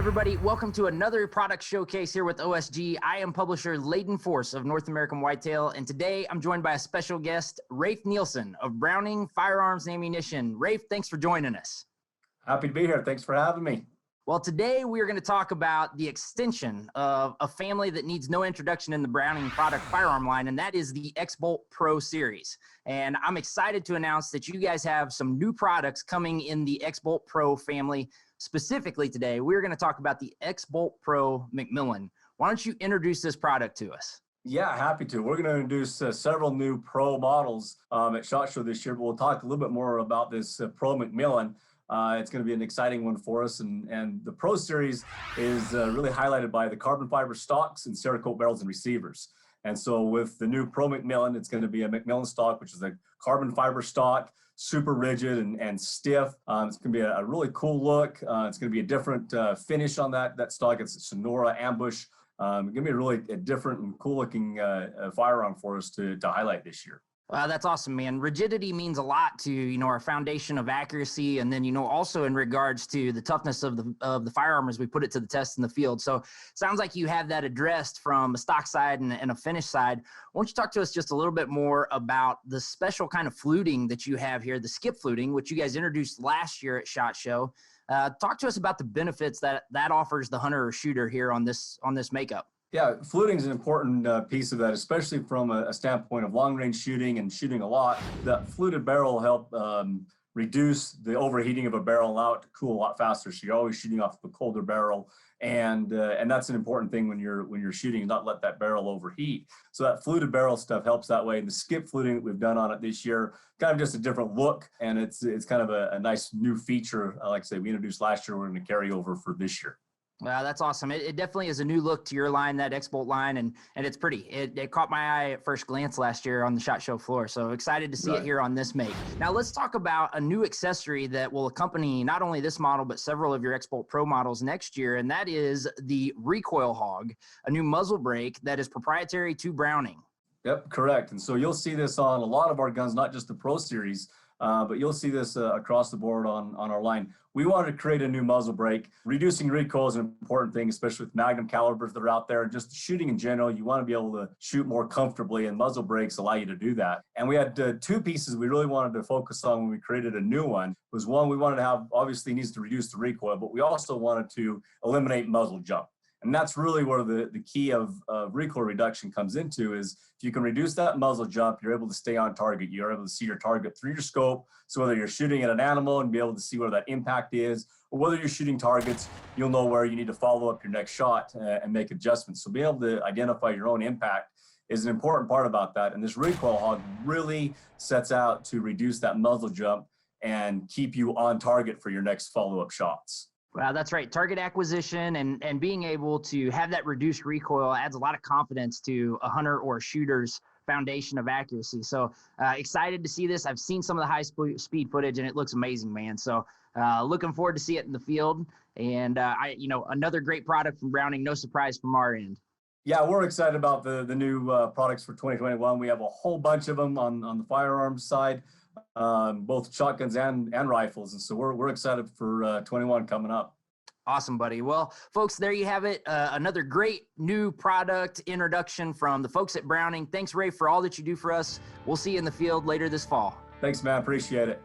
everybody. Welcome to another product showcase here with OSG. I am publisher Laden Force of North American Whitetail, and today I'm joined by a special guest, Rafe Nielsen of Browning Firearms and Ammunition. Rafe, thanks for joining us. Happy to be here. Thanks for having me. Well, today we are going to talk about the extension of a family that needs no introduction in the Browning product firearm line, and that is the XBolt Pro series. And I'm excited to announce that you guys have some new products coming in the XBolt Pro family. Specifically today, we're going to talk about the XBolt Pro McMillan. Why don't you introduce this product to us? Yeah, happy to. We're going to introduce several new Pro models at SHOT Show this year, but we'll talk a little bit more about this Pro McMillan. It's going to be an exciting one for us, and the Pro series is really highlighted by the carbon fiber stocks and Cerakote barrels and receivers. And so with the new Pro McMillan, it's going to be a McMillan stock, which is a carbon fiber stock, super rigid and stiff. It's going to be a really cool look. It's going to be a different finish on that stock. It's a Sonoran Ambush. It's going to be a different and cool looking firearm for us to highlight this year. Wow, that's awesome, man. Rigidity means a lot to, our foundation of accuracy. And then, also in regards to the toughness of the firearm as we put it to the test in the field. So sounds like you have that addressed from a stock side and a finish side. Why don't you talk to us just a little bit more about the special kind of fluting that you have here, the skip fluting, which you guys introduced last year at SHOT Show. Talk to us about the benefits that offers the hunter or shooter here on this makeup. Yeah, fluting is an important piece of that, especially from a standpoint of long-range shooting and shooting a lot. That fluted barrel will help reduce the overheating of a barrel, allow it to cool a lot faster. So you're always shooting off a colder barrel, and that's an important thing when you're shooting, not let that barrel overheat. So that fluted barrel stuff helps that way. And the skip fluting that we've done on it this year, kind of just a different look, and it's kind of a nice new feature. Like I say, we introduced last year, we're going to carry over for this year. Wow, that's awesome. It definitely is a new look to your line, that XBolt line, and it's pretty. It caught my eye at first glance last year on the SHOT Show floor, so excited to see it here on this make. Now let's talk about a new accessory that will accompany not only this model, but several of your XBolt Pro models next year, and that is the Recoil Hawg, a new muzzle brake that is proprietary to Browning. Yep, correct. And so you'll see this on a lot of our guns, not just the Pro series, but you'll see this across the board on our line. We wanted to create a new muzzle brake. Reducing recoil is an important thing, especially with magnum calibers that are out there. Just shooting in general, you want to be able to shoot more comfortably, and muzzle brakes allow you to do that. And we had two pieces we really wanted to focus on when we created a new one. Was one, we wanted to have, obviously needs to reduce the recoil, but we also wanted to eliminate muzzle jump. And that's really where the key of recoil reduction comes into, is if you can reduce that muzzle jump, you're able to stay on target. You're able to see your target through your scope. So whether you're shooting at an animal and be able to see where that impact is, or whether you're shooting targets, you'll know where you need to follow up your next shot and make adjustments. So being able to identify your own impact is an important part about that. And this Recoil Hawg really sets out to reduce that muzzle jump and keep you on target for your next follow-up shots. Wow, that's right. Target acquisition and being able to have that reduced recoil adds a lot of confidence to a hunter or a shooter's foundation of accuracy. So excited to see this. I've seen some of the high speed footage and it looks amazing, man. So looking forward to see it in the field. And another great product from Browning. No surprise from our end. Yeah, we're excited about the new products for 2021. We have a whole bunch of them on the firearms side. Both shotguns and rifles. And so we're excited for 21 coming up. Awesome, buddy. Well, folks, there you have it. Another great new product introduction from the folks at Browning. Thanks, Ray, for all that you do for us. We'll see you in the field later this fall. Thanks, man. Appreciate it.